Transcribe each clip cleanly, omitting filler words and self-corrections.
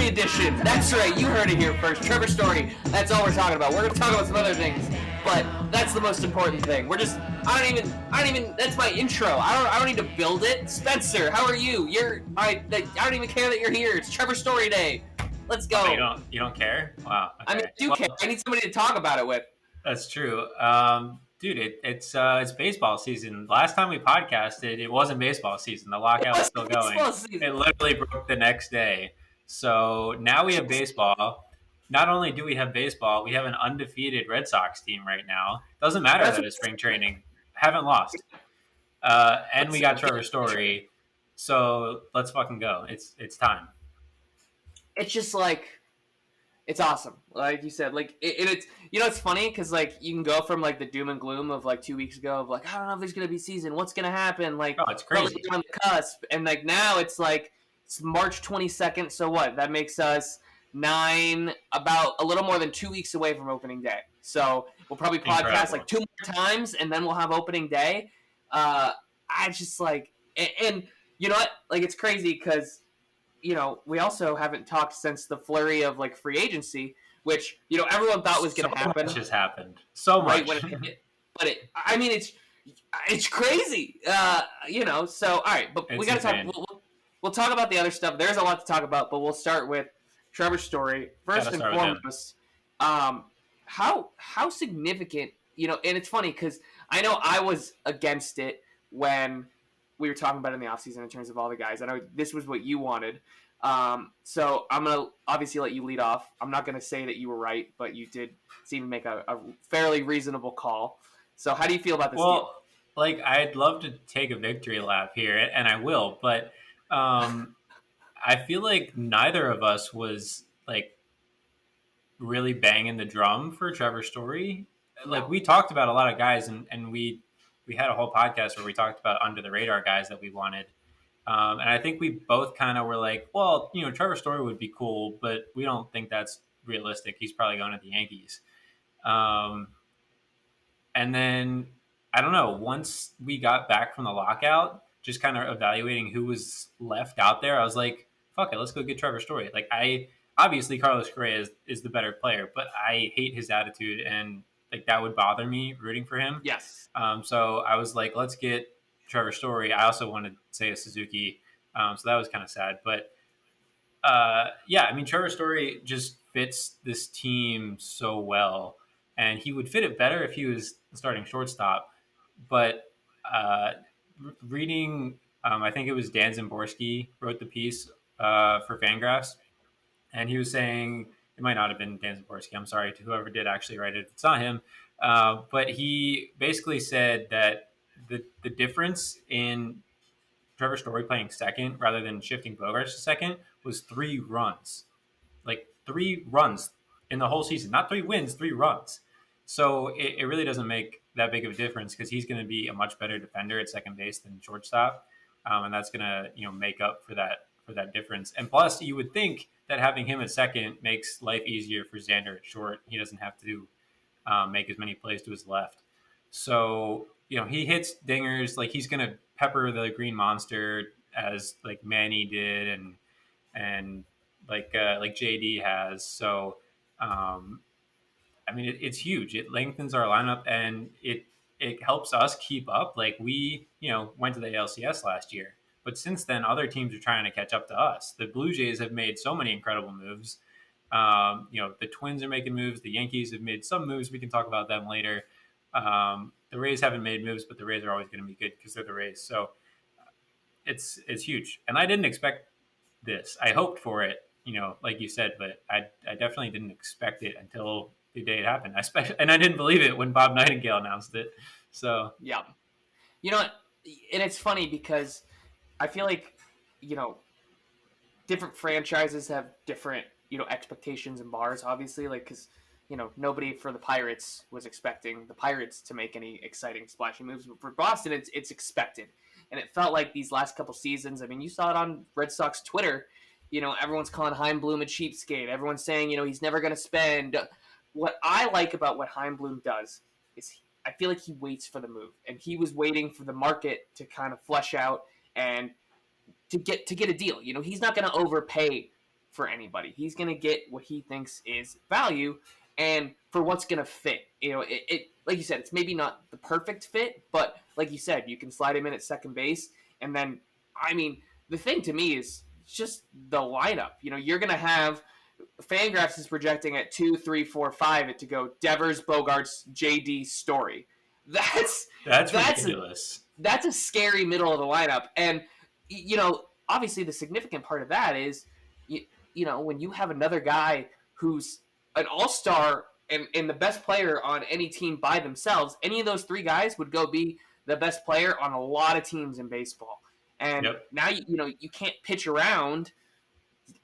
Story edition. That's right, you heard it here first. Trevor Story. That's all we're talking about. We're gonna talk about some other things, but that's the most important thing. I don't even. That's my intro. I don't need to build it. Spencer, how are you? I don't even care that you're here. It's Trevor Story Day. Let's go. Oh, you don't care? Wow. Okay. I mean, I do care. I need somebody to talk about it with. That's true. Dude, it's baseball season. Last time we podcasted, it wasn't baseball season. The lockout was still going. It literally broke the next day. So now we have baseball. Not only do we have baseball, we have an undefeated Red Sox team right now. Doesn't matter that it's spring training. Haven't lost. And we got Trevor Story. So let's fucking go. It's time. It's just like, it's awesome. Like you said, like it's it's funny because like you can go from like the doom and gloom of like 2 weeks ago of like, I don't know if there's gonna be season, what's gonna happen, like, oh, it's crazy, on the cusp, and like now it's like it's March 22nd. So what? That makes us about a little more than 2 weeks away from opening day. So we'll probably podcast like 2 more times, and then we'll have opening day. I just like, and you know what? Like it's crazy because, we also haven't talked since the flurry of like free agency, which everyone thought was going to happen. So much has happened. So much. Right, but it's crazy. So all right, but we got to talk. We'll talk about the other stuff. There's a lot to talk about, but we'll start with Trevor Story first and foremost. How significant, and it's funny because I know I was against it when we were talking about it in the offseason in terms of all the guys. I know this was what you wanted. So I'm going to obviously let you lead off. I'm not going to say that you were right, but you did seem to make a fairly reasonable call. So how do you feel about this deal? Like, I'd love to take a victory lap here, and I will, but I feel like neither of us was, like, really banging the drum for Trevor Story. Like, we talked about a lot of guys, and we had a whole podcast where we talked about under the radar guys that we wanted. And I think we both kind of were like, well, Trevor Story would be cool, but we don't think that's realistic. He's probably going to the Yankees. And then, I don't know, once we got back from the lockout, just kind of evaluating who was left out there, I was like, fuck it, let's go get Trevor Story. Like, obviously Carlos Correa is the better player, but I hate his attitude, and like that would bother me rooting for him. Yes. So I was like, let's get Trevor Story. I also wanted to say a Suzuki. So that was kind of sad. But yeah, I mean, Trevor Story just fits this team so well. And he would fit it better if he was starting shortstop. But reading, I think it was Dan Zimborski wrote the piece for Fangraphs. And he was saying, it might not have been Dan Zimborski, I'm sorry to whoever did actually write it. It's not him. But he basically said that the difference in Trevor Story playing second rather than shifting Bogarts to second was 3 runs. Like 3 runs in the whole season. Not 3 wins, 3 runs. So it really doesn't make that big of a difference because he's going to be a much better defender at second base than shortstop. And that's going to make up for that difference. And plus, you would think that having him at second makes life easier for Xander at short. He doesn't have to make as many plays to his left. So, he hits dingers. Like, he's going to pepper the green monster as like Manny did and like JD has. So, I mean, it's huge. It lengthens our lineup and it helps us keep up. Like, we, went to the ALCS last year. But since then, other teams are trying to catch up to us. The Blue Jays have made so many incredible moves. The Twins are making moves. The Yankees have made some moves. We can talk about them later. The Rays haven't made moves, but the Rays are always going to be good because they're the Rays. So it's huge. And I didn't expect this. I hoped for it, like you said, but I definitely didn't expect it until the day it happened. And I didn't believe it when Bob Nightingale announced it. So yeah, and it's funny because I feel like, different franchises have different, expectations and bars, obviously, like, because, nobody for the Pirates was expecting the Pirates to make any exciting, splashy moves. But for Boston, it's expected. And it felt like these last couple seasons, I mean, you saw it on Red Sox Twitter, everyone's calling Heimblum a cheapskate. Everyone's saying, he's never going to spend. What I like about what Heimblum does is I feel like he waits for the move. And he was waiting for the market to kind of flesh out and to get a deal. He's not going to overpay for anybody. He's going to get what he thinks is value and for what's going to fit. It like you said, it's maybe not the perfect fit, but like you said, you can slide him in at second base. And then, I mean, the thing to me is just the lineup. You're going to have Fangraphs is projecting at 2, 3, 4, 5 it to go Devers, Bogarts, JD, Story. That's ridiculous. That's a scary middle of the lineup, and obviously the significant part of that is when you have another guy who's an all-star and the best player on any team by themselves, any of those three guys would go be the best player on a lot of teams in baseball. And now you can't pitch around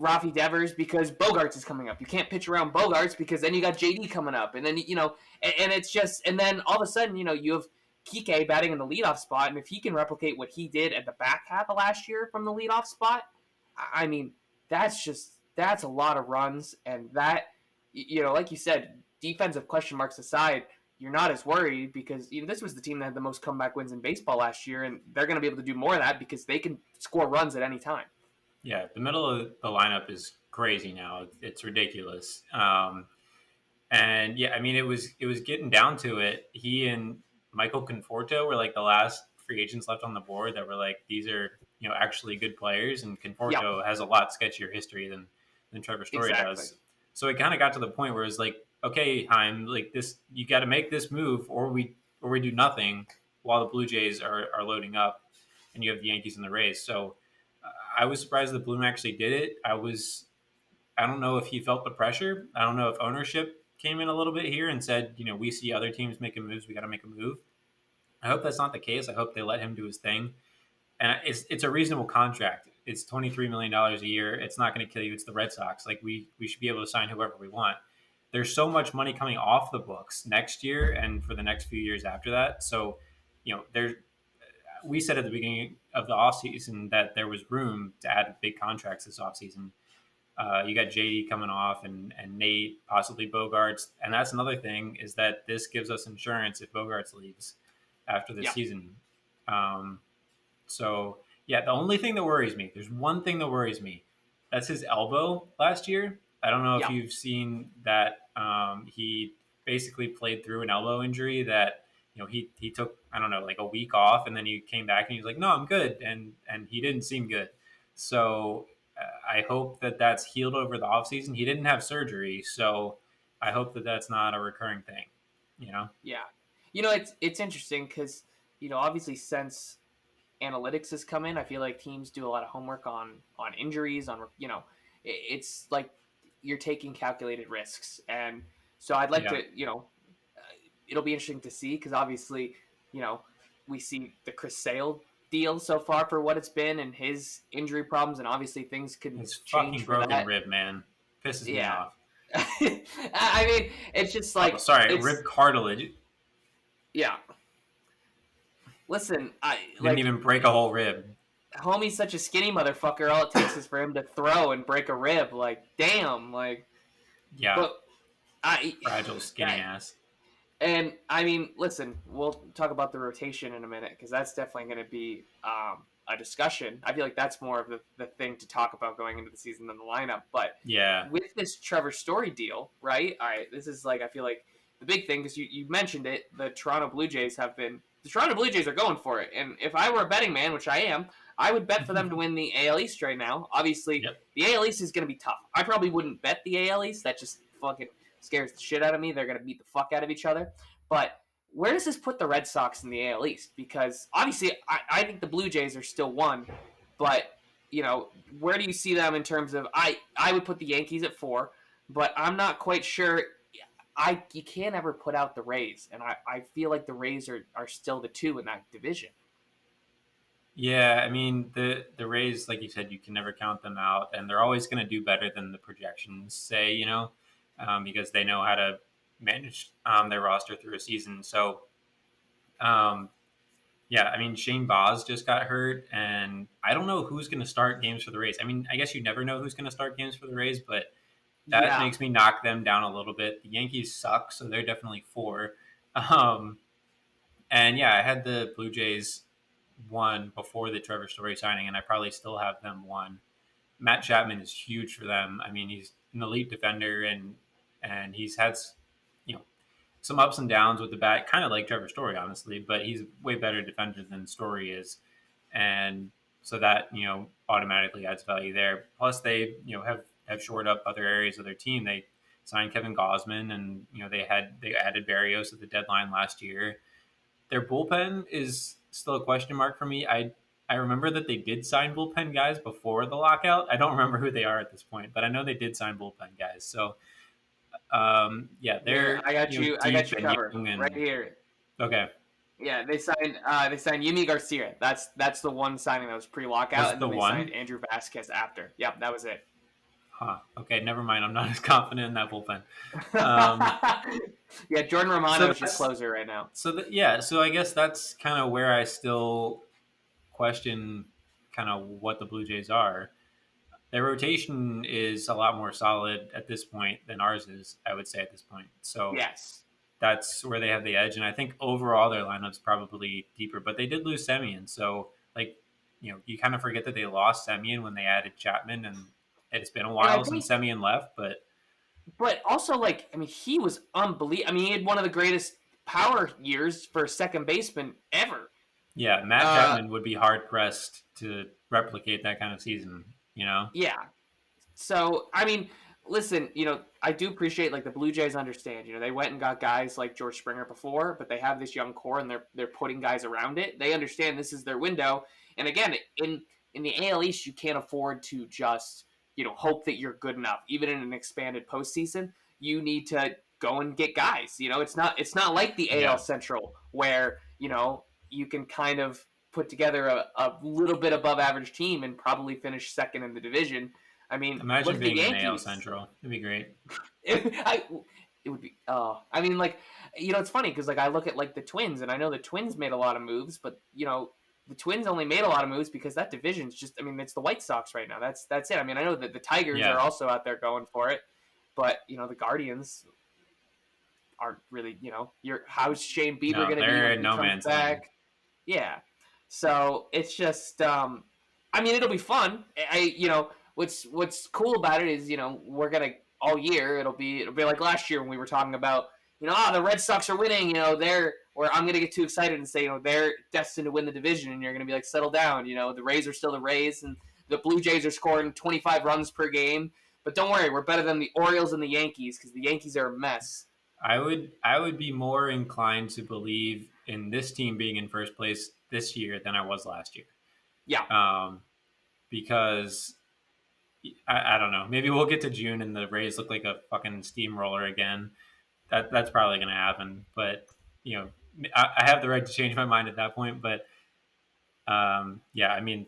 Rafi Devers because Bogarts is coming up. You can't pitch around Bogarts because then you got JD coming up, and then and it's just, and then all of a sudden you have Kike batting in the leadoff spot, and if he can replicate what he did at the back half of last year from the leadoff spot, I mean that's a lot of runs, and that like you said, defensive question marks aside, you're not as worried because this was the team that had the most comeback wins in baseball last year, and they're going to be able to do more of that because they can score runs at any time. Yeah, the middle of the lineup is crazy now. It's ridiculous. And yeah, I mean, it was getting down to it. He and Michael Conforto were like the last free agents left on the board that were like, these are actually good players. And Conforto has a lot sketchier history than Trevor Story does. So it kind of got to the point where it's like, okay, Heim, like this, you got to make this move, or we do nothing while the Blue Jays are loading up, and you have the Yankees and the Rays. So I was surprised that Bloom actually did it. I don't know if he felt the pressure. I don't know if ownership came in a little bit here and said, we see other teams making moves, we got to make a move. I hope that's not the case. I hope they let him do his thing. And it's a reasonable contract. It's $23 million a year. It's not going to kill you. It's the Red Sox. Like we should be able to sign whoever we want. There's so much money coming off the books next year and for the next few years after that. So, we said at the beginning of the offseason that there was room to add big contracts this offseason. You got JD coming off and Nate, possibly Bogarts. And that's another thing is that this gives us insurance if Bogarts leaves after the season. So, yeah, the only thing that worries me, there's one thing that worries me. That's his elbow last year. I don't know if you've seen that. He basically played through an elbow injury that, he took, I don't know, like a week off, and then he came back and he was like, no, I'm good. And he didn't seem good. So I hope that that's healed over the offseason. He didn't have surgery, so I hope that that's not a recurring thing, Yeah. It's interesting because, obviously since analytics has come in, I feel like teams do a lot of homework on injuries, it's like you're taking calculated risks. And so I'd like to, it'll be interesting to see because obviously, we see the Chris Sale deal so far for what it's been and his injury problems, and obviously things could his change fucking broken rib, man, pisses me off. I mean, it's just like rib cartilage. Yeah. Listen, I didn't even break a whole rib. Homie's such a skinny motherfucker. All it takes is for him to throw and break a rib. Like, damn, like. Yeah. But fragile, skinny ass. And I mean, listen, we'll talk about the rotation in a minute because that's definitely going to be a discussion. I feel like that's more of the thing to talk about going into the season than the lineup. But with this Trevor Story deal, right? All right, this is like, I feel like the big thing because you mentioned it. The Toronto Blue Jays are going for it. And if I were a betting man, which I am, I would bet for them to win the AL East right now. Obviously, the AL East is going to be tough. I probably wouldn't bet the AL East. That just fucking scares the shit out of me. They're going to beat the fuck out of each other. But where does this put the Red Sox in the AL East? Because obviously, I think the Blue Jays are still one. But, where do you see them in terms of... I would put the Yankees at 4. But I'm not quite sure... You can't ever put out the Rays. And I feel like the Rays are still the 2 in that division. Yeah, I mean, the Rays, like you said, you can never count them out. And they're always going to do better than the projections say, because they know how to manage their roster through a season. So, I mean, Shane Baz just got hurt, and I don't know who's going to start games for the Rays. I mean, I guess you never know who's going to start games for the Rays, but that makes me knock them down a little bit. The Yankees suck, so they're definitely 4. And I had the Blue Jays 1 before the Trevor Story signing, and I probably still have them 1. Matt Chapman is huge for them. I mean, he's an elite defender, and he's had some ups and downs with the bat, kind of like Trevor Story, honestly. But he's a way better defender than Story is, and so that automatically adds value there. Plus, they have shored up other areas of their team. They signed Kevin Gausman, and they added Barrios at the deadline last year. Their bullpen is still a question mark for me. I remember that they did sign bullpen guys before the lockout. I don't remember who they are at this point, but I know they did sign bullpen guys. So, they're I got you. I got you covered right here. Okay. Yeah, they signed Yimi Garcia. That's the one signing that was pre-lockout, and then they signed Andrew Vasquez after. Yep, that was it. Huh. Okay, never mind. I'm not as confident in that bullpen. Yeah, Jordan Romano is your closer right now. So I guess that's kind of where I still question kind of what the Blue Jays are. Their rotation is a lot more solid at this point than ours is, I would say, at this point. So yes, that's where they have the edge. And I think overall their lineup's probably deeper, but they did lose Semien. So, you kind of forget that they lost Semien when they added Chapman, and it's been a while since Semien left. But also, he was unbelievable. I mean, he had one of the greatest power years for a second baseman ever. Yeah, Matt Chapman would be hard-pressed to replicate that kind of season. Yeah. So, I mean, listen, I do appreciate, the Blue Jays understand. They went and got guys like George Springer before, but they have this young core, and they're putting guys around it. They understand this is their window. And again, in the AL East, you can't afford to just, hope that you're good enough. Even in an expanded postseason, you need to go and get guys. It's not like the AL Central where, you can kind of put together a little bit above average team and probably finish second in the division. I mean, imagine being in AL Central. It'd be great. It would be. I mean, it's funny because I look at the Twins, and I know the Twins made a lot of moves, but the Twins only made a lot of moves because that division's just. I mean, it's the White Sox right now. That's it. I mean, I know that the Tigers are also out there going for it, but the Guardians aren't really. How's Shane Bieber going to be when he comes back? Yeah. So it's just, I mean, it'll be fun. What's cool about it is, we're gonna all year. It'll be like last year when we were talking about, the Red Sox are winning. Or I'm gonna get too excited and say, they're destined to win the division, and you're gonna be like, settle down. The Rays are still the Rays, and the Blue Jays are scoring 25 runs per game. But don't worry, we're better than the Orioles and the Yankees because the Yankees are a mess. I would be more inclined to believe in this team being in first place this year than I was last year. Yeah. Because I don't know. Maybe we'll get to June and the Rays look like a fucking steamroller again. That's probably going to happen. But I have the right to change my mind at that point. But I mean,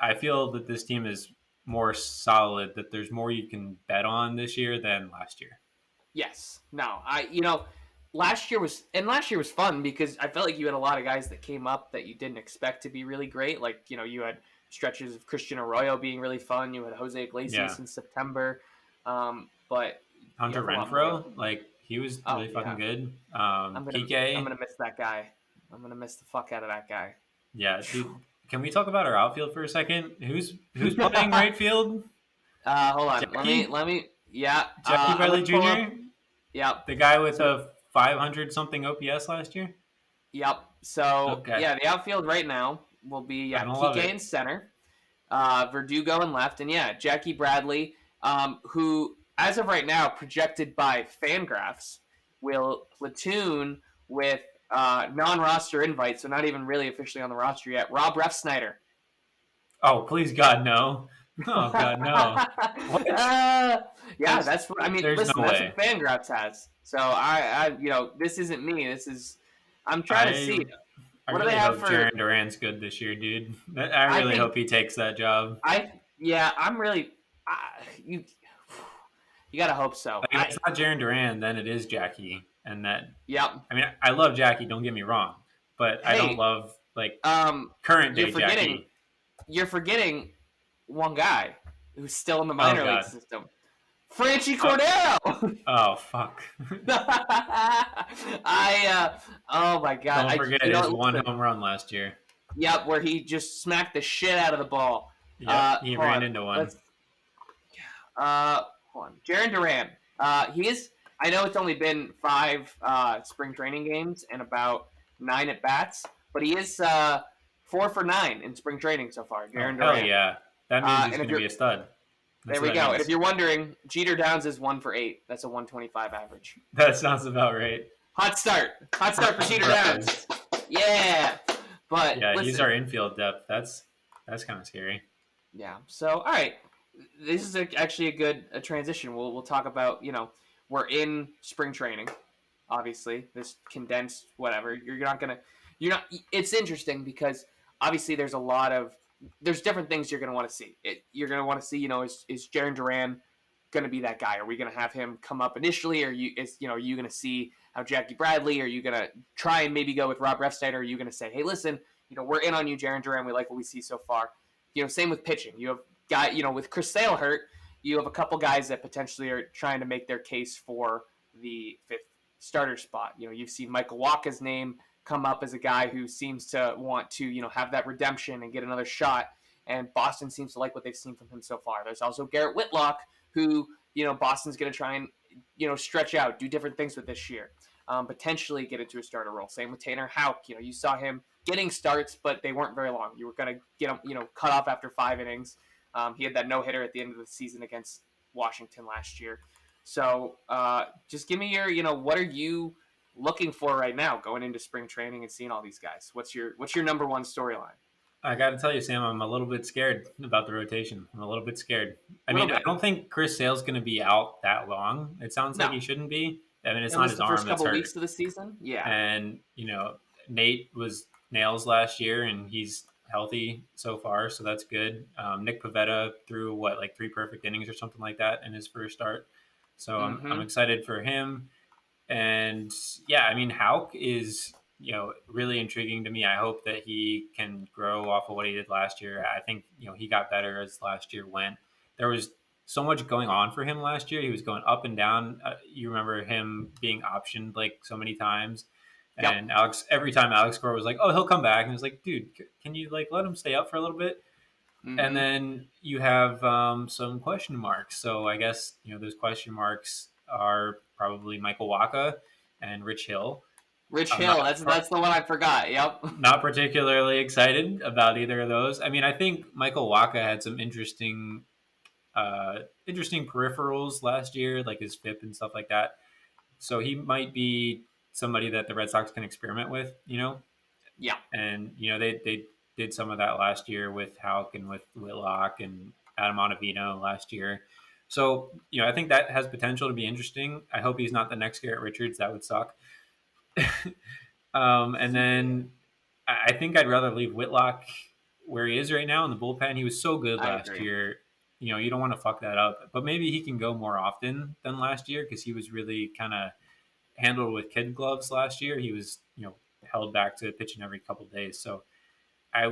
I feel that this team is more solid. That there's more you can bet on this year than last year. Yes. No. Last year was fun because I felt like you had a lot of guys that came up that you didn't expect to be really great. You had stretches of Christian Arroyo being really fun. You had Jose Iglesias in September. But Hunter Renfroe, he was really fucking good. I'm gonna miss that guy. I'm gonna miss the fuck out of that guy. Yeah, dude. Can we talk about our outfield for a second? Who's playing right field? Hold on. Jackie? Let me. Yeah. Jackie Bradley Jr. Yep. The guy with a 500 something OPS last year. Yep. So the outfield right now will be Kike in center, Verdugo in left, and Jackie Bradley, who as of right now projected by Fangraphs will platoon with non-roster invite, so not even really officially on the roster yet. Rob Refsnyder. Oh, please God, no. Oh God, no! That's what I mean. Listen, that's what Fangraphs has. So I, this isn't me. This is I'm trying to see. I really hope Jarren Duran's good this year, dude. I really hope he takes that job. I'm really. You gotta hope so. If it's not Jarren Duran, then it is Jackie, and that. Yep. I mean, I love Jackie. Don't get me wrong, but I don't love current day Jackie. You're forgetting one guy who's still in the minor league system. Franchy Cordero. Oh fuck. Oh my God. Don't forget his one home run last year. Yep, where he just smacked the shit out of the ball. Yep, he Hold ran on. into one. Let's hold on. Jaron Duran. He is. I know it's only been 5 spring training games and about 9 at bats, but he is 4 for 9 in spring training so far. Oh Jaron hell Duran. yeah! That means he's And if going to you're be a stud. That's there, what we that go. And if means. you're wondering, Jeter Downs is 1 for 8. That's a 125 average. That sounds about right. Hot start. Hot start for Jeter Downs. Yeah. But Yeah, listen, he's our infield depth. That's kind of scary. yeah. So, all right, this is actually a good transition. We'll talk about we're in spring training, obviously this condensed whatever. You're not. It's interesting because obviously there's different things you're gonna want to see. You're gonna want to see is Jarren Duran going to be that guy? Are we going to have him come up initially? Or are you going to see how Jackie Bradley? Are you going to try and maybe go with Rob Refsnyder? Are you going to say, hey, listen, we're in on you, Jarren Duran. We like what we see so far. Same with pitching. You have with Chris Sale hurt, you have a couple guys that potentially are trying to make their case for the 5th starter spot. You've seen Michael Wacha's name come up as a guy who seems to want to, have that redemption and get another shot. And Boston seems to like what they've seen from him so far. There's also Garrett Whitlock, who Boston's going to try and stretch out, do different things with this year, potentially get into a starter role. Same with Tanner Houck. You saw him getting starts, but they weren't very long. You were going to get him cut off after 5 innings. He had that no hitter at the end of the season against Washington last year. So just give me your what are you looking for right now going into spring training and seeing all these guys? What's your number one storyline? I got to tell you, Sam, I'm a little bit scared about the rotation. I'm a little bit scared. I Little mean, I bit. don't think Chris Sale's going to be out that long. It sounds like No. he shouldn't be. I mean, it's At not least his the arm first that's couple hurt. weeks of the season. Yeah. And, Nate was nails last year, and he's healthy so far, so that's good. Nick Pivetta threw, like 3 perfect innings or something like that in his first start. So I'm excited for him. And, yeah, I mean, Houck is really intriguing to me. I hope that he can grow off of what he did last year. I think, he got better as last year went. There was so much going on for him last year. He was going up and down. You remember him being optioned like so many times. And Yep. every time Alex Cora was like, oh, he'll come back. And it's like, dude, can you let him stay up for a little bit? And then you have some question marks. So I guess, those question marks are probably Michael Wacha and Rich Hill. Rich Hill, that's the one I forgot. Yep. Not particularly excited about either of those. I mean, I think Michael Wacha had some interesting peripherals last year, like his FIP and stuff like that. So he might be somebody that the Red Sox can experiment with, Yeah. And they did some of that last year with Houck and with Whitlock and Adam Ottavino last year. So I think that has potential to be interesting. I hope he's not the next Garrett Richards. That would suck. And then I think I'd rather leave Whitlock where he is right now in the bullpen. He was so good last year. You don't want to fuck that up. But maybe he can go more often than last year because he was really kind of handled with kid gloves last year. He was, held back to pitching every couple of days. So I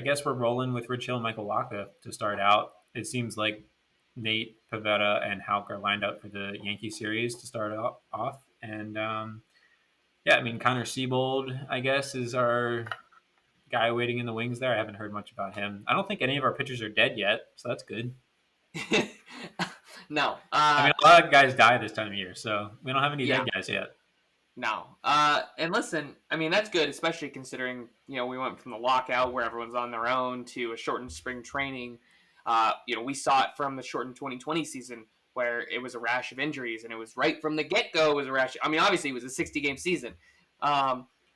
guess we're rolling with Rich Hill and Michael Wacha to start out. It seems like Nate, Pivetta, and Houck are lined up for the Yankee series to start off. And yeah, I mean, Connor Siebold, I guess, is our guy waiting in the wings there. I haven't heard much about him. I don't think any of our pitchers are dead yet, so that's good. No. I mean, a lot of guys die this time of year, so we don't have any dead guys yet. No. And listen, I mean, that's good, especially considering, we went from the lockout where everyone's on their own to a shortened spring training. We saw it from the shortened 2020 season where it was a rash of injuries, and it was right from the get-go. It was a rash. I mean, obviously, it was a 60-game season.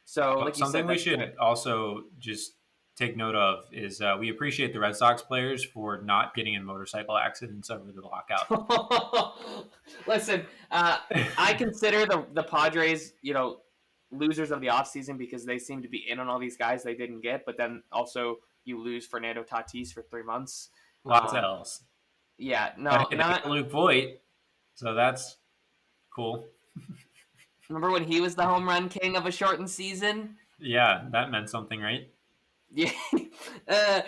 So, like you something said, we should also just take note of is we appreciate the Red Sox players for not getting in motorcycle accidents over the lockout. Listen, I consider the Padres, losers of the offseason because they seem to be in on all these guys they didn't get, but then also you lose Fernando Tatis for 3 months. Lots of L's. Yeah, no, not Luke Voigt, so that's cool. Remember when he was the home run king of a shortened season? Yeah, that meant something, right? Yeah, I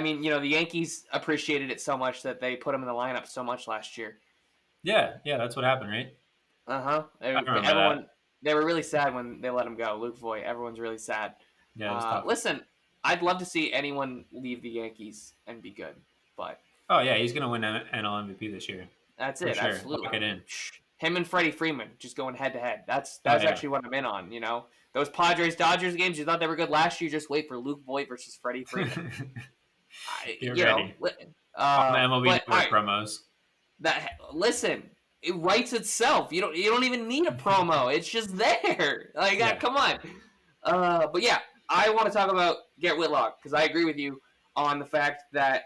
mean, the Yankees appreciated it so much that they put him in the lineup so much last year. Yeah, that's what happened, right? Everyone, they were really sad when they let him go. Luke Voigt, everyone's really sad. Yeah, it was tough. Listen, I'd love to see anyone leave the Yankees and be good, but Oh yeah, he's gonna win NL MVP this year that's for it. sure. Absolutely. Lock it in. Him and Freddie Freeman just going head to head. Oh That's yeah. actually what I'm in on. You know, those Padres Dodgers games. You thought they were good last year. Just wait for Luke Voigt versus Freddie Freeman. Get ready on the MLB But all Network right, promos. that listen, it writes itself. You don't even need a promo. It's just there. Like, Yeah. come on. But yeah, I want to talk about Garrett Whitlock because I agree with you on the fact that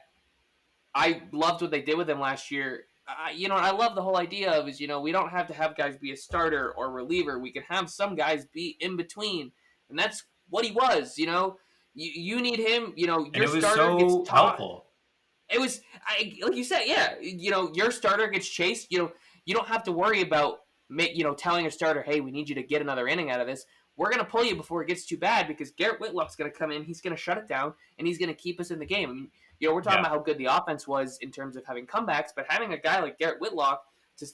I loved what they did with him last year. I love the whole idea of is we don't have to have guys be a starter or reliever. We can have some guys be in between, and that's what he was. You need him. And Your it was starter gets so taught. helpful. It was like you said, yeah. Your starter gets chased. You don't have to worry about telling your starter, hey, we need you to get another inning out of this. We're gonna pull you before it gets too bad because Garrett Whitlock's gonna come in. He's gonna shut it down and he's gonna keep us in the game. I mean, we're talking Yeah. about how good the offense was in terms of having comebacks, but having a guy like Garrett Whitlock to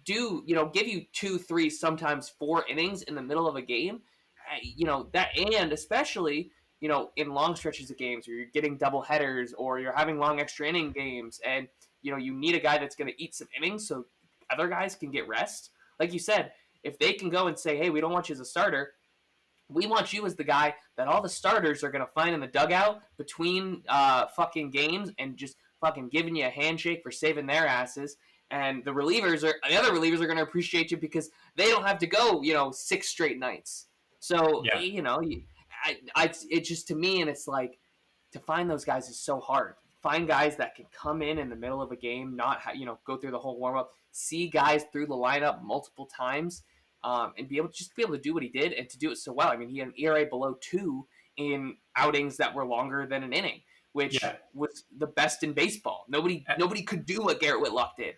give you 2, 3, sometimes 4 innings in the middle of a game, that, and especially in long stretches of games where you're getting double headers or you're having long extra inning games, and you need a guy that's going to eat some innings so other guys can get rest. Like you said, if they can go and say, hey, we don't want you as a starter, we want you as the guy that all the starters are going to find in the dugout between fucking games and just fucking giving you a handshake for saving their asses. And the other relievers are going to appreciate you because they don't have to go, 6 straight nights. So, Yeah. it just, to me, and it's like, to find those guys is so hard. Find guys that can come in the middle of a game, not go through the whole warm up, see guys through the lineup multiple times, and be able to do what he did and to do it so well. I mean, he had an ERA below 2 in outings that were longer than an inning, which was the best in baseball. Nobody could do what Garrett Whitlock did.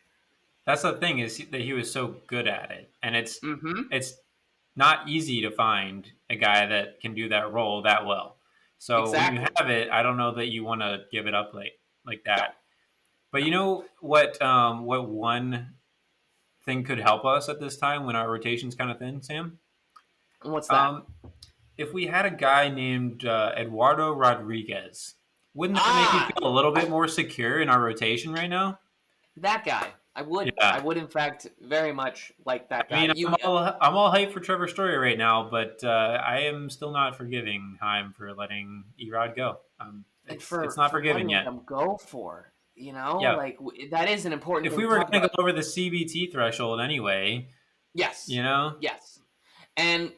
That's the thing, is that he was so good at it, and it's Mm-hmm. not easy to find a guy that can do that role that well. So when you Exactly. have it, I don't know that you want to give it up like that. No. But you know what one thing could help us at this time when our rotation's kind of thin, Sam? And what's that? If we had a guy named Eduardo Rodriguez, wouldn't that make you feel a little bit more secure in our rotation right now? That guy. I would. Yeah. I would, in fact, very much like that guy. I mean, I'm all hyped for Trevor Story right now, but I am still not forgiving Heim for letting Erod go. It's not forgiven yet. Letting him go for, Yeah. like that is an important. If thing we to were talk going to about. go over the CBT threshold anyway, Yes. Yes. And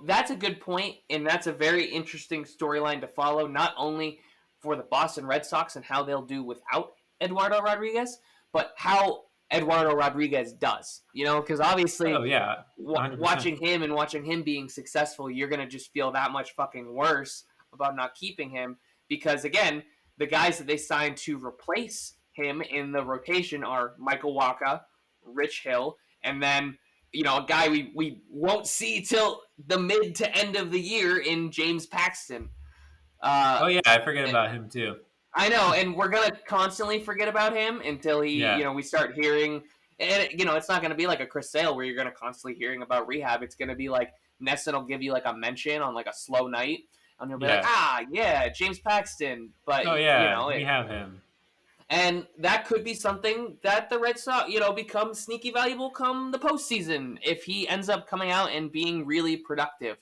that's a good point, and that's a very interesting storyline to follow. Not only for the Boston Red Sox and how they'll do without Eduardo Rodriguez, but how Eduardo Rodriguez does. Because obviously, oh yeah, 100%. watching him being successful, you're gonna just feel that much fucking worse about not keeping him. Because again, the guys that they signed to replace him in the rotation are Michael Wacha, Rich Hill, and then a guy we won't see till the mid to end of the year in James Paxton. Oh yeah, I forget about him too. I know, and we're gonna constantly forget about him until we start hearing. And it's not gonna be like a Chris Sale where you're gonna constantly hearing about rehab. It's gonna be like Nesson will give you like a mention on like a slow night, and you'll be like, James Paxton. But we have him. And that could be something that the Red Sox, becomes sneaky valuable come the postseason if he ends up coming out and being really productive.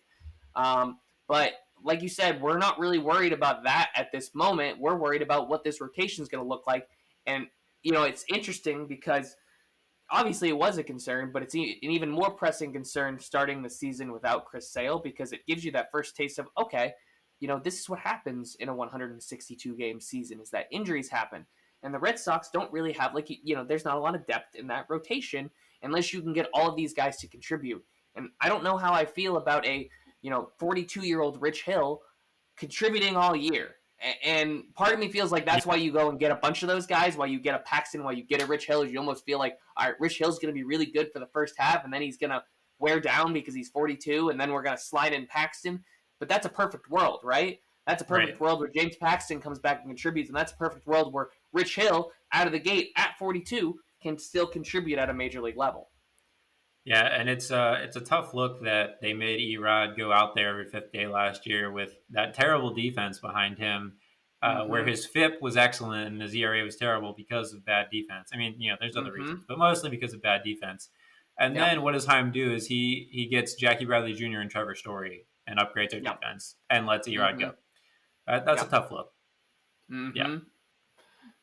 But like you said, we're not really worried about that at this moment. We're worried about what this rotation is going to look like. And, it's interesting because obviously it was a concern, but it's an even more pressing concern starting the season without Chris Sale because it gives you that first taste of, okay, this is what happens in a 162-game season is that injuries happen. And the Red Sox don't really have, there's not a lot of depth in that rotation unless you can get all of these guys to contribute. And I don't know how I feel about a, 42-year-old Rich Hill contributing all year. And part of me feels like that's why you go and get a bunch of those guys, why you get a Paxton, why you get a Rich Hill, is you almost feel like, all right, Rich Hill's going to be really good for the first half, and then he's going to wear down because he's 42, and then we're going to slide in Paxton. But that's a perfect world, right? That's a perfect world where James Paxton comes back and contributes, and that's a perfect world where Rich Hill, out of the gate at 42, can still contribute at a major league level. Yeah, and it's a tough look that they made Erod go out there every fifth day last year with that terrible defense behind him, where Mm-hmm. his FIP was excellent and his ERA was terrible because of bad defense. I mean, there's other Mm-hmm. reasons, but mostly because of bad defense. And Yep. then what does Heim do? Is he gets Jackie Bradley Jr. and Trevor Story and upgrades their Yep. defense and lets Erod Mm-hmm. go. That's a Yep. tough look. Yeah. Mm-hmm.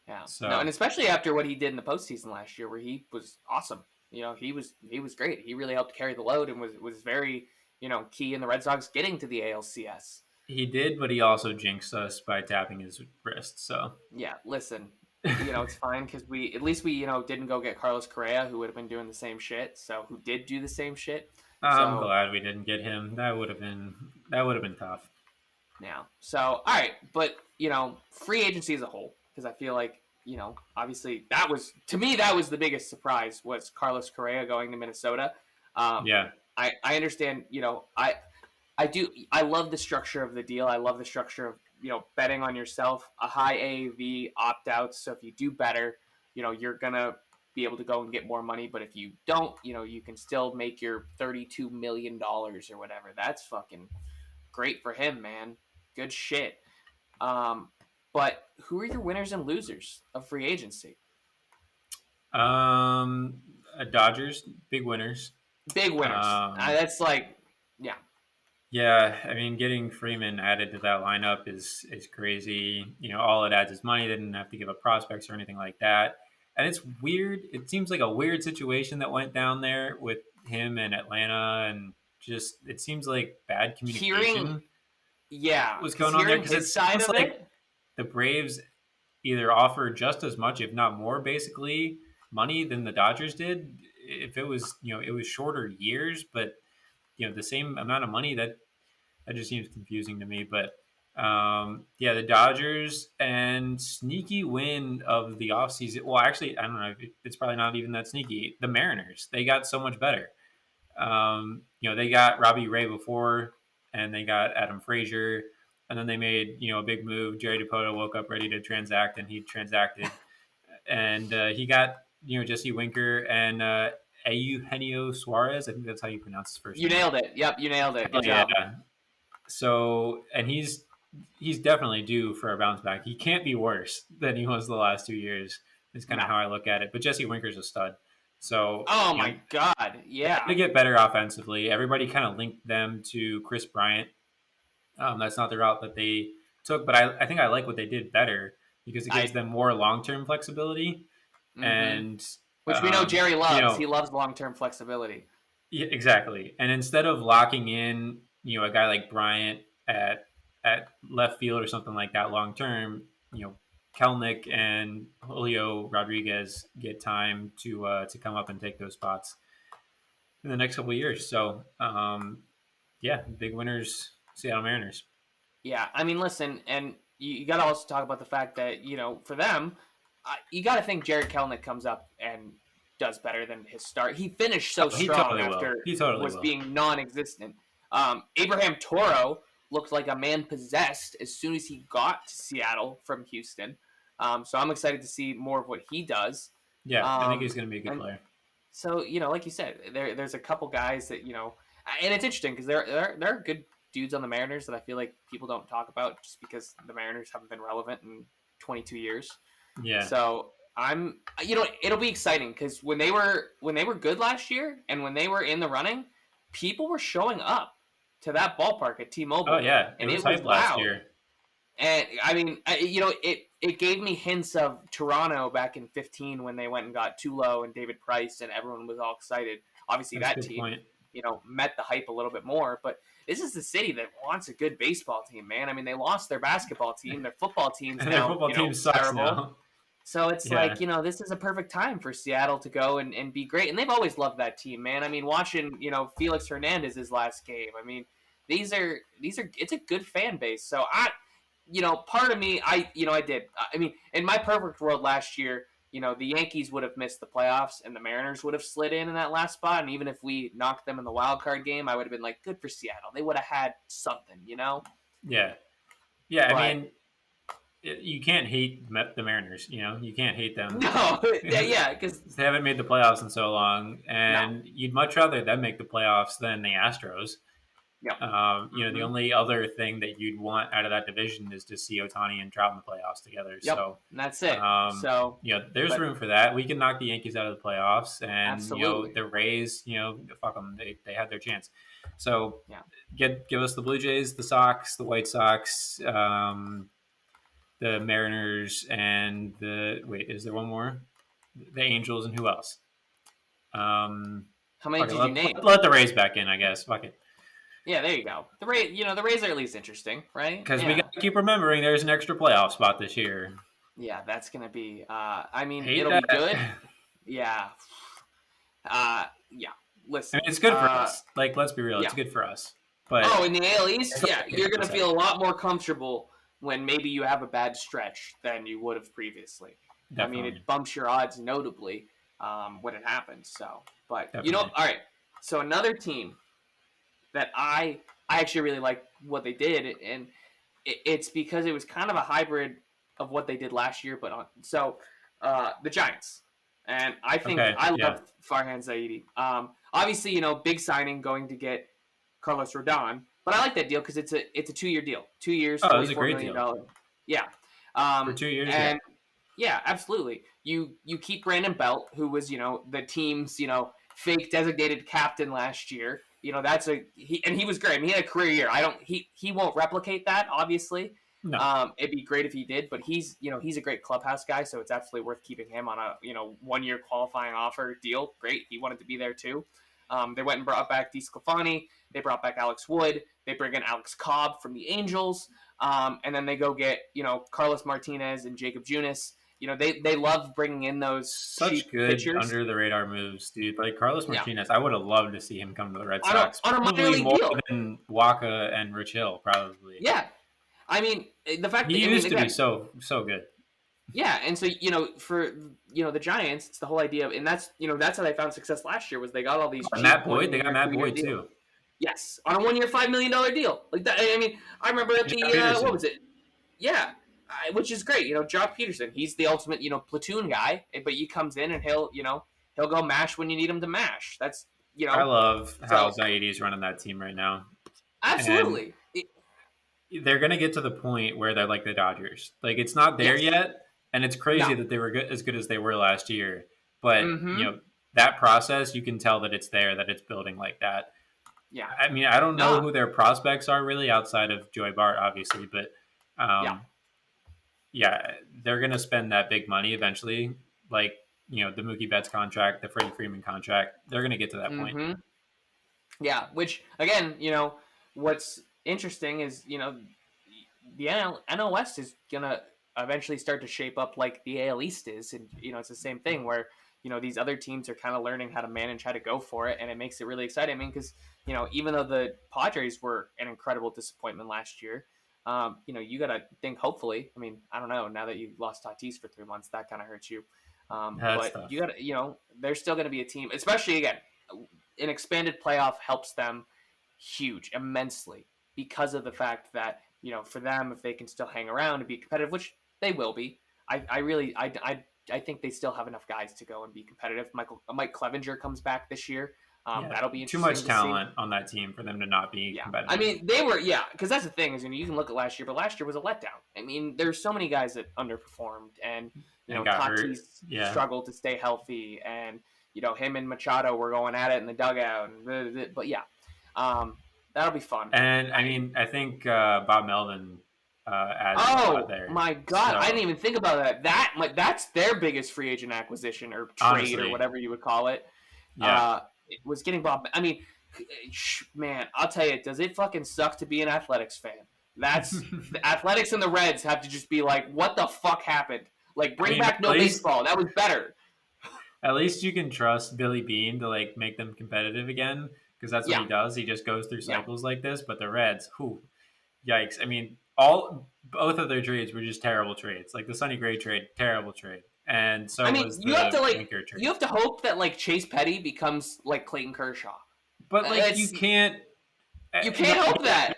Yeah. No, and So especially after what he did in the postseason last year, where he was awesome. He was great. He really helped carry the load and was very key in the Red Sox getting to the ALCS. he did, but he also jinxed us by tapping his wrist. So Yeah. Listen, it's fine because we at least we didn't go get Carlos Correa, who would have been doing the same shit. So who did do the same shit. I'm So glad we didn't get him. That would have been tough. now, so all right, but free agency as a whole, because I feel like obviously that was to me that was the biggest surprise was Carlos Correa going to Minnesota. Um, Yeah. I understand. I love the structure of the deal. I love the structure of betting on yourself, a high AAV opt out. So if you do better, you're gonna be able to go and get more money. But if you don't, you can still make your $32 million or whatever. That's fucking great for him, man. Good shit. Um, but who are your winners and losers of free agency? Um, Dodgers, big winners. Big winners. Um, That's like, yeah. yeah, I mean, getting Freeman added to that lineup is crazy. All it adds is money. They didn't have to give up prospects or anything like that. And it's weird. It seems like a weird situation that went down there with him and Atlanta, and just it seems like bad Hearing, communication yeah, was because going on there hearing because his it's side almost of like it, the Braves either offer just as much, if not more, basically money than the Dodgers did. If it was, it was shorter years, but the same amount of money. That just seems confusing to me. But yeah, the Dodgers and sneaky win of the offseason. Well, actually, I don't know. It's probably not even that sneaky. The Mariners, they got so much better. They got Robbie Ray before, and they got Adam Frazier, and then they made a big move. Jerry Dipoto woke up ready to transact, and he transacted, and he got Jesse Winker and Eugenio Suarez. I think that's how you pronounce his first you name. nailed it. Yep, you nailed it. Oh Good yeah. job. So, and he's definitely due for a bounce back. He can't be worse than he was the last 2 years. Is kind No. of how I look at it. But Jesse Winker's a stud. So, Oh my God. they had Yeah. to get better offensively. Everybody kind of linked them to Chris Bryant. That's not the route that they took, but I think I like what they did better because it gives I. them more long term flexibility. Mm-hmm. And Which we know Jerry you loves. He know, loves long-term flexibility. yeah, exactly. And instead of locking in, a guy like Bryant at left field or something like that long term, Kelnick and Julio Rodriguez get time to come up and take those spots in the next couple of years. So yeah, big winners, Seattle Mariners. Yeah, I mean, listen, and you got to also talk about the fact that for them, you got to think Jared Kelnick comes up and does better than his start. He finished so Oh, he strong totally will. after He totally was will. being non-existent. Abraham Toro looked like a man possessed as soon as he got to Seattle from Houston. So I'm excited to see more of what he does. Yeah, I think he's Um, going to be a good and player. so like you said, there's a couple guys that and it's interesting because there are good dudes on the Mariners that I feel like people don't talk about just because the Mariners haven't been relevant in 22 years. Yeah. So I'm it'll be exciting because when they were good last year and when they were in the running, people were showing up to that ballpark at T-Mobile. Oh yeah, and it was it was hype last loud. year. And I mean, it gave me hints of Toronto back in 15 when they went and got Tulo and David Price and everyone was all excited. Obviously, That's a that good team, point. met the hype a little bit more. But this is the city that wants a good baseball team, man. I mean, they lost their basketball team, their football team's And their now football team sucks terrible. now. So it's Yeah. like, this is a perfect time for Seattle to go and be great. And they've always loved that team, man. I mean, watching, Felix Hernandez's last game. I mean, these are it's a good fan base. So part of me, I did. I mean, in my perfect world last year, the Yankees would have missed the playoffs and the Mariners would have slid in that last spot. And even if we knocked them in the wild card game, I would have been like, good for Seattle. They would have had something. Yeah. Yeah, I But mean, you can't hate the Mariners. You can't hate them. No, yeah, because They haven't made the playoffs in so long, no, and you'd much rather them make the playoffs than the Astros. yep, The hmm only other thing that you'd want out of that division is to see Otani and Trout in the playoffs together. yep, So, and that's it. So, there's but room for that. We can knock the Yankees out of the playoffs, and absolutely, the Rays, fuck them. They had their chance. So, yeah. give us the Blue Jays, the Sox, the White Sox, the Mariners, and is there one more? The Angels, and who else? How many Okay, did you name? let the Rays back in, I guess. Fuck it. Yeah, there you go. The Rays are at least interesting, right? Because we Yeah, got to keep remembering there's an extra playoff spot this year. yeah, that's gonna be. I mean, Hate it'll be that. good. Yeah. Yeah. I Listen. mean, it's good for us. Like, let's be real, Yeah. it's good for us. But Oh, in the AL East, yeah, yeah, you're gonna feel a lot more comfortable when maybe you have a bad stretch than you would have previously. I mean, definitely, it bumps your odds notably when it happens. So, but definitely. all right. So another team that I actually really like what they did, and it's because it was kind of a hybrid of what they did last year. But the Giants, and I think Okay, I yeah. love Farhan Zaidi. Obviously, big signing going to get Carlos Rodon, but I like that deal because it's a 2-year deal, 2 years, Oh, it was a $44 great million deal dollars. Yeah, for 2 years. Yeah, and yeah, absolutely. You keep Brandon Belt, who was the team's fake designated captain last year. That's he was great. I mean, he had a career year. I don't he won't replicate that obviously. no, It'd be great if he did, but he's a great clubhouse guy, so it's absolutely worth keeping him on a 1-year qualifying offer deal. Great, he wanted to be there too. They went and brought back DeSclafani. They brought back Alex Wood. They bring in Alex Cobb from the Angels, and then they go get Carlos Martinez and Jacob Junis. They love bringing in those such cheap good pitchers. under the radar moves, dude. Like Carlos Yeah, Martinez, I would have loved to see him come to the Red on a Sox, on a minor probably league more deal. than Waka and Rich Hill, probably. Yeah, I mean the fact He that used to again, be so good. yeah, and so for the Giants, it's the whole idea of, and that's how they found success last year was they got all these cheap Matt Boyd, they 1 got year, Matt 2 year Boyd deals. too. Yes, on a 1 year, $5 million deal like that. I mean, I remember at Jock the what Peterson. was it? Yeah, which is great. Jock Peterson, he's the ultimate platoon guy, but he comes in and he'll go mash when you need him to mash. That's I love how so Zaidi's running that team right now, and absolutely. they're gonna get to the point where they're like the Dodgers. Like it's not there Yes. yet, and it's crazy No. that they were as good as they were last year. But Mm-hmm. that process, you can tell that it's there, that it's building like that. Yeah. I mean, I don't know No. who their prospects are really outside of Joey Bart, obviously, but Yeah. yeah, they're gonna spend that big money eventually. Like the Mookie Betts contract, the Freddie Freeman contract, they're gonna get to that point. Mm-hmm. Yeah. Which again, what's interesting is the NL West is gonna eventually start to shape up like the AL East is, and it's the same thing where these other teams are kind of learning how to manage how to go for it, and it makes it really exciting. I mean, because even though the Padres were an incredible disappointment last year, you got to think hopefully. I mean, I don't know. Now that you lost Tatis for 3 months, that kind of hurts you. That's But tough. you got to they're still going to be a team, especially again, an expanded playoff helps them immensely because of the fact that for them, if they can still hang around and be competitive, which they will be, I think they still have enough guys to go and be competitive. Mike Clevenger comes back this year. That'll be too interesting much to talent on that team for them to not be see. competitive. I mean, they were, because that's the thing is, you can look at last year, but last year was a letdown. I mean, there's so many guys that underperformed, and And got hurt. Tatis Yeah. struggled to stay healthy, and him and Machado were going at it in the dugout, but yeah, that'll be fun. And I mean, I think Bob Melvin adds a lot Oh there. my God! So, I didn't even think about that. That's their biggest free agent acquisition or trade honestly, or whatever you would call it. yeah. It was getting Bob. I mean, man, I'll tell you, does it fucking suck to be an Athletics fan? That's the Athletics and the Reds have to just be like, what the fuck happened? Like, bring back no baseball. That was better. At least you can trust Billy Bean to like make them competitive again, because that's what Yeah. he does. He just goes through Yeah. cycles like this. But the Reds, yikes! I mean, both of their trades were just terrible trades. Like the Sonny Gray trade, terrible trade, and so was the Winker trade. You have to hope that like Chase Petty becomes like Clayton Kershaw. But like you can't hope that.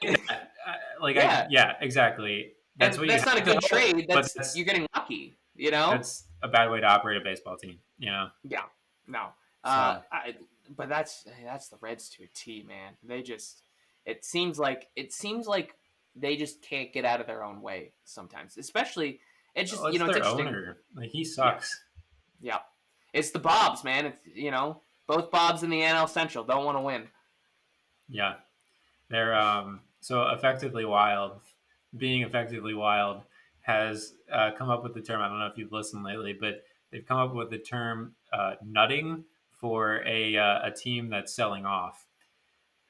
Like Yeah. yeah, exactly. That's And what you that's not a have to good hope. trade. But That's you're getting lucky, you know? that's a bad way to operate a baseball team. You know. Yeah. No. So But that's the Reds to a T, man. They just it seems like they just can't get out of their own way sometimes. Especially it's just it's it's their interesting. owner. Like he Yeah. sucks. Yeah. It's the Bobs, man. It's both Bobs in the NL Central don't want to win. Yeah. They're so effectively wild. Being effectively wild has come up with the term. I don't know if you've listened lately, but they've come up with the term nutting for a team that's selling off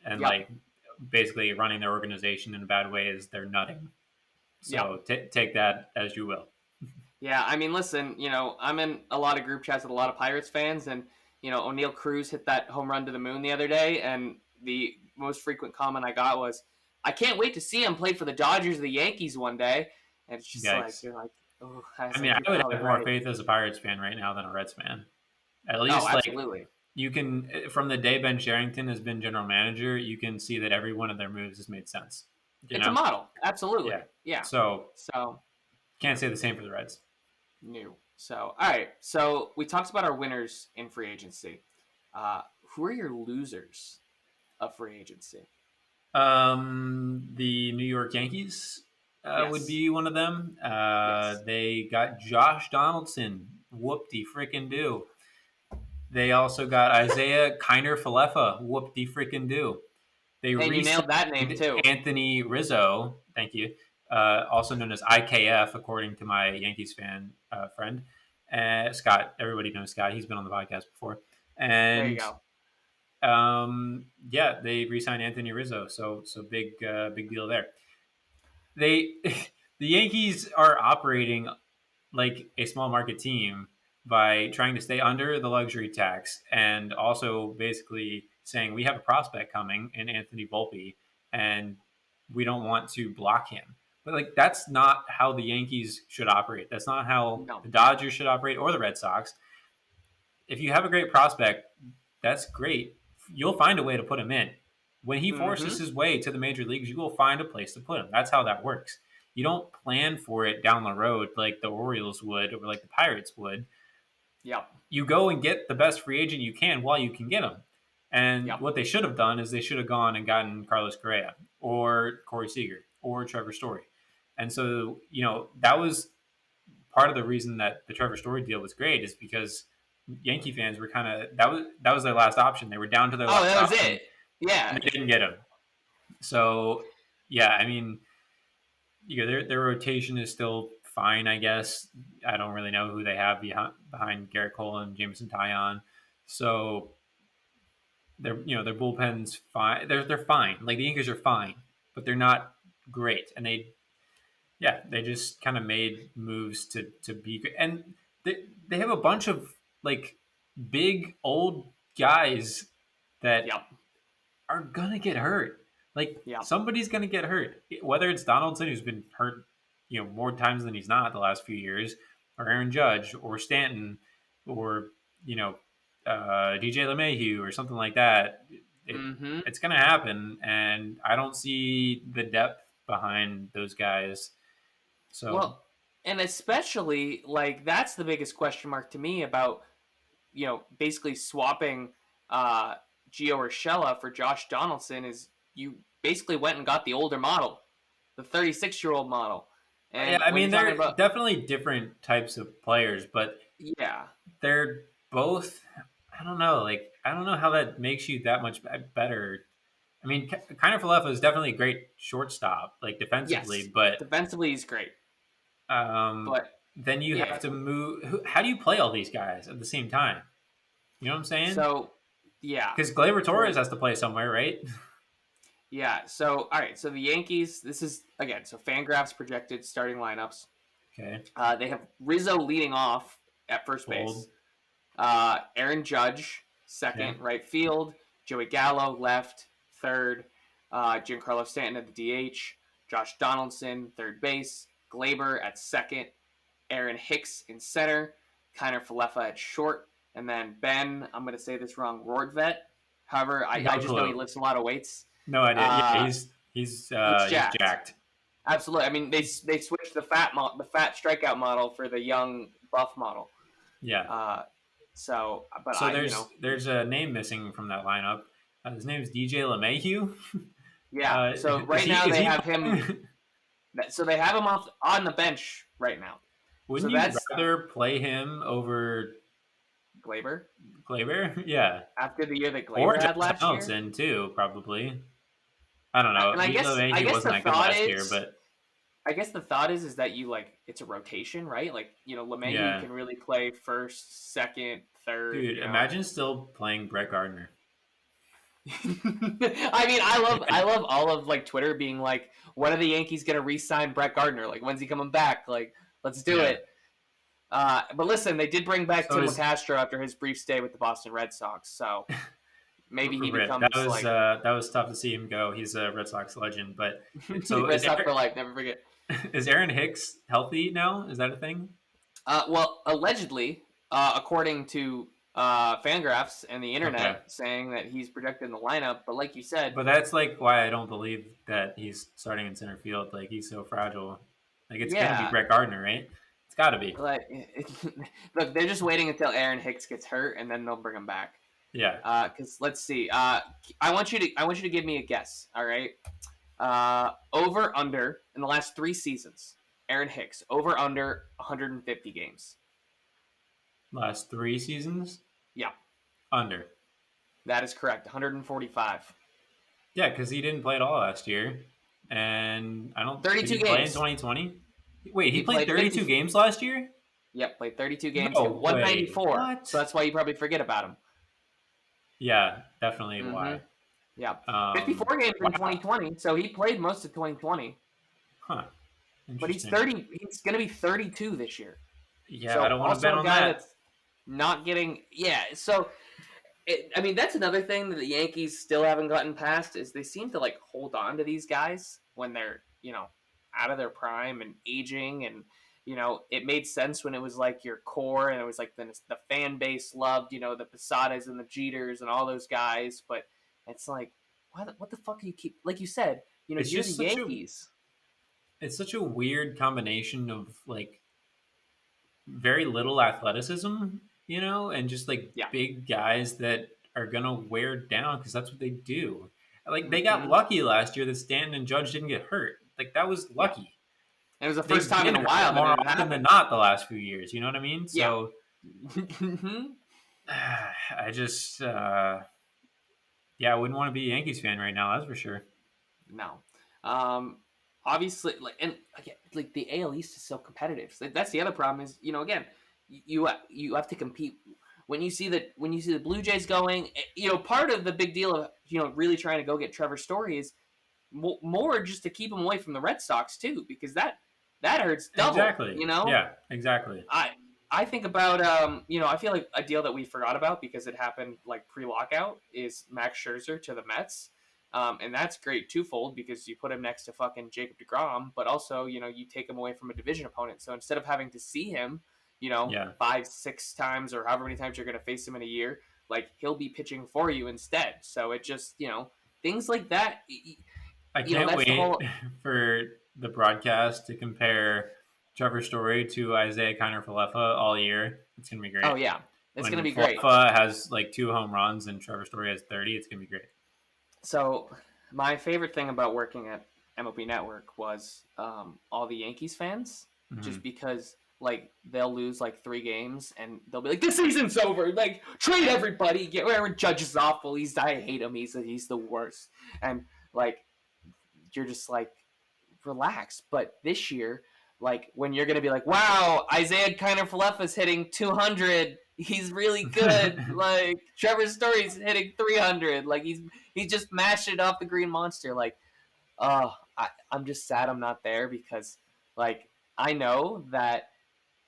and Yep. like basically running their organization in a bad way is they're nutting. Yep. So take that as you will. Yeah, I mean, listen, I'm in a lot of group chats with a lot of Pirates fans, and O'Neal Cruz hit that home run to the moon the other day, and the most frequent comment I got was, "I can't wait to see him play for the Dodgers or the Yankees one day." And it's just like Yikes. you're like, oh, I mean, you're I would probably have more right. faith as a Pirates fan right now than a Reds fan. At Oh, least like absolutely. you can from the day Ben Sherrington has been general manager, you can see that every one of their moves has made sense. You It's a know? model, absolutely. Yeah. Yeah. So So can't say the same for the Reds. new. So all right. So we talked about our winners in free agency. Who are your losers of free agency? The New York Yankees would Yes. be one of them. Yes. They got Josh Donaldson. Whoop-de frickin' do. They also got Isaiah Kiner Falefa. Whoop-de frickin' do. They And you nailed that name re-signed too. Anthony Rizzo. Thank you. Also known as IKF, according to my Yankees fan friend. Scott. Everybody knows Scott. He's been on the podcast before. There you And go. yeah, they re-signed Anthony Rizzo. So big deal there. They the Yankees are operating like a small market team by trying to stay under the luxury tax and also basically saying we have a prospect coming in Anthony Volpe and we don't want to block him. But like that's not how the Yankees should operate. That's not how No. the Dodgers should operate or the Red Sox. If you have a great prospect, that's great. You'll find a way to put him in. When he Mm-hmm. forces his way to the major leagues, you will find a place to put him. That's how that works. You don't plan for it down the road like the Orioles would or like the Pirates would. Yep. You go and get the best free agent you can while you can get him. And Yep. what they should have done is they should have gone and gotten Carlos Correa or Corey Seager or Trevor Story. And so, that was part of the reason that the Trevor Story deal was great is because Yankee fans were kind of that was their last option. They were down to their Oh, last that was option, it. Yeah. and they didn't get him. So yeah, I mean, their rotation is still fine, I guess. I don't really know who they have behind Garrett Cole and Jameson Taillon. So their bullpen's fine. They're fine. Like the Yankees are fine, but they're not great. And they just kind of made moves to be good. And they have a bunch of like big old guys that Yep. are gonna get hurt. Like Yep. somebody's gonna get hurt, whether it's Donaldson who's been hurt, more times than he's not the last few years, or Aaron Judge, or Stanton, or DJ LeMahieu or something like that. Mm-hmm. It's gonna happen, and I don't see the depth behind those guys. So Well, and especially like that's the biggest question mark to me about basically swapping uh, Gio Urshela for Josh Donaldson is you basically went and got the older model, the 36-year-old model. yeah, And I when mean you're talking they're about definitely different types of players, but yeah, they're both. I don't know. Like I don't know how that makes you that much better. I mean, Kiner Falefa is definitely a great shortstop, like defensively, yes, but defensively he's great, um, but then you yeah. have to move. How do you play all these guys at the same time? You know what I'm saying? So yeah, Because Gleyber Torres so has to play somewhere, right? yeah. So all right, so the Yankees. This is again. So Fangraphs projected starting lineups. Okay, They have Rizzo leading off at first bold. base. Aaron Judge, second, Yeah. right field. Joey Gallo, left, third. Giancarlo Stanton at the DH. Josh Donaldson, third base. Glaber at second. Aaron Hicks in center. Kiner Falefa at short. And then Ben, I'm going to say this wrong, Rordvet. However, I No just know he clue. lifts a lot of weights. No idea. Yeah, he's He's jacked. jacked. Absolutely. I mean, they switched the the fat strikeout model for the young buff model. Yeah. Uh, so, but So I, there's a name missing from that lineup. His name is DJ LeMahieu. yeah. So Is right he now is they he have him. playing? So they have him off on the bench right now. So Wouldn't you that's rather play him over Glaber Glaber? Yeah. after the year that Or Glaber had Josh last year. Donaldson too, probably. I don't know. And I LeMahieu guess wasn't the that good thought last year, is, but that you like it's a rotation, right? Like LeMahieu yeah. can really play first, second, third. Dude, imagine still playing Brett Gardner. I mean, I love all of like Twitter being like, when are the Yankees gonna re-sign Brett Gardner? Like, when's he coming back? Like, let's do Yeah. it. But listen, they did bring back So Tim is Castro after his brief stay with the Boston Red Sox, so maybe he Rip. That becomes was like that was tough to see him go. He's a Red Sox legend, but so Red Sox for life. Never forget. Is Aaron Hicks healthy now? Is that a thing? Well, allegedly, according to Fangraphs and the Okay. internet, saying that he's projected in the lineup. But like you said, But that's like why I don't believe that he's starting in center field. Like he's so fragile. Like it's gonna be yeah, Brett Gardner, right? It's got to be. like look, they're just waiting until Aaron Hicks gets hurt, and then they'll bring him back. Yeah. Because let's see. I want you to give me a guess. All right. Over under in the last 3 seasons. Aaron Hicks over under 150 games. Last 3 seasons. Yeah, Under. that is correct. 145. Yeah, because he didn't play at all last year, and I don't. Did 32 he play in games. 2020? Wait, he He played played 32 games last year? Yep, played 32 games. No Hit 194. way. What? So that's why you probably forget about him. Yeah, definitely Mm-hmm. why. Yeah. 54 games in Wow. 2020. So he played most of 2020. Huh. But he's Interesting. 30. He's going to be 32 this year. Yeah, So I don't want to also bet a on guy that. that's not getting. Yeah. So I mean, that's another thing that the Yankees still haven't gotten past is they seem to like hold on to these guys when they're out of their prime and aging, and it made sense when it was like your core and it was like the fan base loved the Posadas and the Jeters and all those guys, but it's like what the fuck do you keep, like you said, It's you're the just such a Yankees. it's such a weird combination of like very little athleticism, and just like Yeah. big guys that are gonna wear down because that's what they do. Like they got Hmm. lucky last year that Stanton and Judge didn't get hurt. Like that was Yeah. lucky. And it was the first They've time in been a hurt while that more it had often than happened. not the last few years. You know what I mean? Yeah. So I just yeah, I wouldn't want to be a Yankees fan right now. That's for sure. No. Obviously, like, and again, like the AL East is so competitive. So that's the other problem is, again, you have to compete. When you see the Blue Jays going, part of the big deal of really trying to go get Trevor Story is more just to keep him away from the Red Sox too, because that hurts double. Exactly. Yeah, exactly. I think about I feel like a deal that we forgot about because it happened like pre-lockout is Max Scherzer to the Mets. And that's great twofold because you put him next to fucking Jacob deGrom, but also, you take him away from a division opponent. So instead of having to see him, Yeah. 5-6 times or however many times you're going to face him in a year, like he'll be pitching for you instead. So it just, things like that. I can't That's wait the whole. for the broadcast to compare Trevor Story to Isaiah Kiner-Falefa all year. It's gonna be great. Oh yeah, it's When going to be great. Falefa has like 2 home runs and Trevor Story has 30, it's gonna be great. So my favorite thing about working at MLB Network was all the Yankees fans, just because like they'll lose like 3 games and they'll be like, "This season's over! Like trade everybody! Get Aaron Judge is awful. I hate him. He's the worst." And like you're just like, relax. But this year, like when you're gonna be like, "Wow, Isaiah Kiner-Falefa's hitting 200. He's really good." Like Trevor Story's hitting 300. Like he's just mashed it off the green monster. Like, I'm just sad I'm not there because like I know that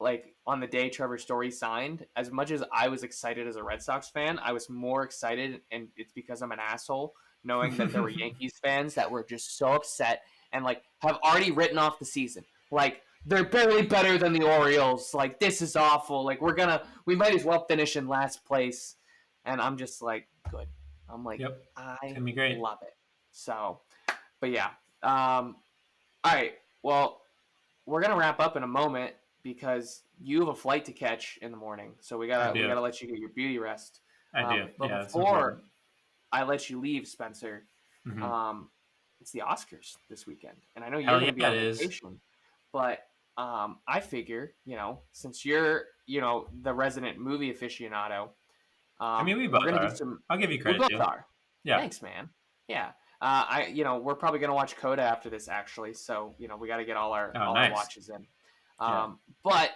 like on the day Trevor Story signed, as much as I was excited as a Red Sox fan, I was more excited, and it's because I'm an asshole, knowing that there were Yankees fans that were just so upset and like have already written off the season. Like they're barely better than the Orioles. Like this is awful. Like we might as well finish in last place. And I'm just like, good. I'm like, Yep. It's I gonna be great. love it. So, but yeah. All right. Well, we're gonna wrap up in a moment because you have a flight to catch in the morning, so we gotta let you get your beauty rest. I do. But Yeah, it's before important. I let you leave, Spencer, Mm-hmm. it's the Oscars this weekend, and I know you're Hell gonna be yeah, on it is. vacation, but I figure since you're the resident movie aficionado, I mean, we we're both gonna do are. some. I'll give you We credit both too. are. Yeah. Thanks, man. Yeah. We're probably gonna watch Coda after this, actually. So we got to get Oh, all our nice. watches in. Yeah. But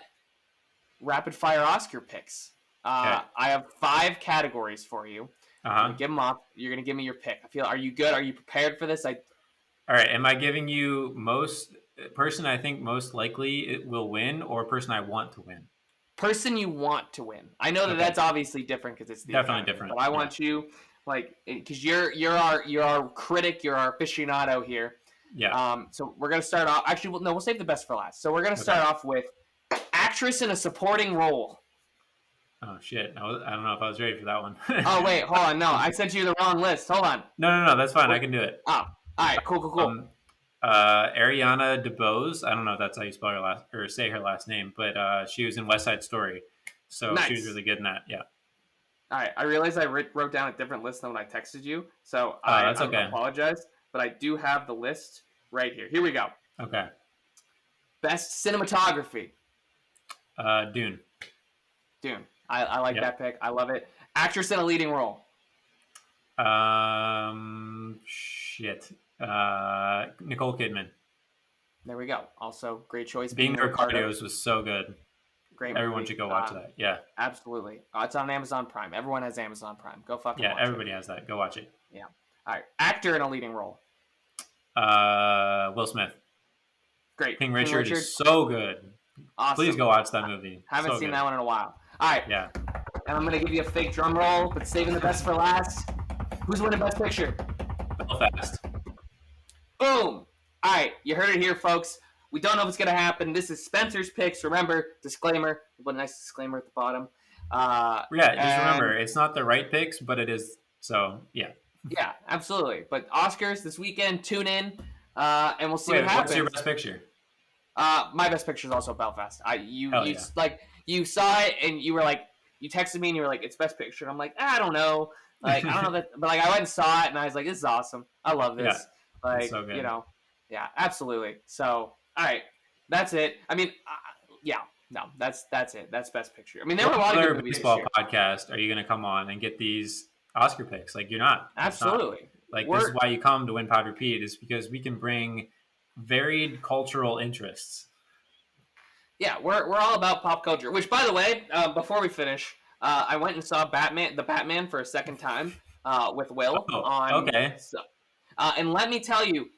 rapid fire Oscar picks. Okay. I have 5 categories for you. I'm Uh-huh. gonna give them off. You're gonna give me your pick. Are you good? Are you prepared for this? All right. Am I giving you person I think most likely it will win, or person I want to win? Person you want to win. I know that Okay. that's obviously different because it's the Definitely Academy, different. but I Yeah. want you because you're our critic, you're our aficionado here. Yeah. So we're gonna start off. Actually, no, we'll save the best for last. So we're gonna Okay. start off with actress in a supporting role. Oh shit! I don't know if I was ready for that one. Oh wait, hold on. No, I sent you the wrong list. Hold on. No. That's fine. I can do it. Oh, all right, cool. Um, Ariana DeBose. I don't know if that's how you spell her last or say her last name, but she was in West Side Story, so she was Nice. really good in that. Yeah. All right, I realized I wrote down a different list than when I texted you, so I That's okay. apologize, but I do have the list right here. Here we go. Okay. Best cinematography. Dune. Dune. I like that pick. I love it. Actress in a leading role. Shit. Nicole Kidman. There we go. Also, great choice. Being the Ricardos was so good. Great Everyone movie. should go watch that. Yeah. Absolutely. It's on Amazon Prime. Everyone has Amazon Prime. Go fucking watch everybody has that. Go watch it. Yeah. All right. Actor in a leading role. Will Smith. Great. King Richard is so good. Awesome. Please go watch that movie. Haven't seen that one in a while. All right. Yeah. And I'm going to give you a fake drum roll, but saving the best for last. Who's winning Best Picture? Belfast. Boom. All right. You heard it here, folks. We don't know if it's going to happen. This is Spencer's picks. Remember, disclaimer. We'll put a nice disclaimer at the bottom. Just remember, it's not the right picks, but it is. So, yeah. Yeah, absolutely. But Oscars this weekend, tune in, and we'll see what happens. What's your best picture? My best picture is also Belfast. You saw it and you were like, you texted me and you were like, it's best picture. And I'm like, I don't know. Like, I don't know that, but like, I went and saw it and I was like, this is awesome. I love this. Yeah, like, so good. Yeah, absolutely. So, all right, that's it. I mean, that's it. That's best picture. I mean, there were a lot of good movies baseball podcast. Are you going to come on and get these Oscar picks? Like, you're not. Absolutely. This is why you come to Win.Pod.Repeat, is because we can bring varied cultural interests. Yeah, we're all about pop culture. Which, by the way, before we finish, I went and saw the Batman for a second time with Will. Okay. And let me tell you,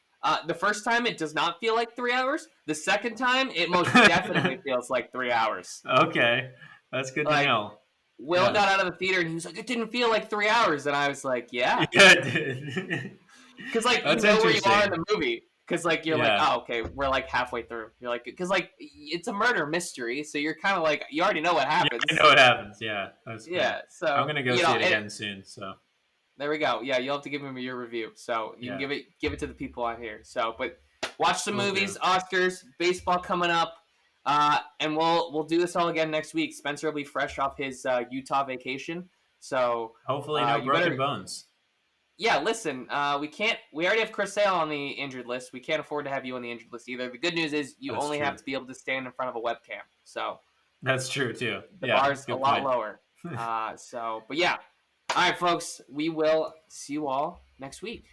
the first time it does not feel like 3 hours. The second time, it most definitely feels like 3 hours. Okay, that's good to know. Will got out of the theater and he was like, "It didn't feel like 3 hours," and I was like, "Yeah, yeah, it did." Because like you know where you are in the movie. Because like you're like, oh, okay, we're like halfway through. You're like, because like it's a murder mystery, so you're kind of like you already know what happens. Yeah, I know what happens. Yeah, that's cool. Yeah. So I'm gonna go see it again soon. So there we go. Yeah, you'll have to give me your review. So you can give it to the people on here. So, but watch some movies, Oscars, baseball coming up, and we'll do this all again next week. Spencer will be fresh off his Utah vacation, so hopefully no broken bones. Yeah, listen, we already have Chris Sale on the injured list. We can't afford to have you on the injured list either. The good news is you only have to be able to stand in front of a webcam. So that's true too. The bar's a lot lower. But yeah. All right, folks, we will see you all next week.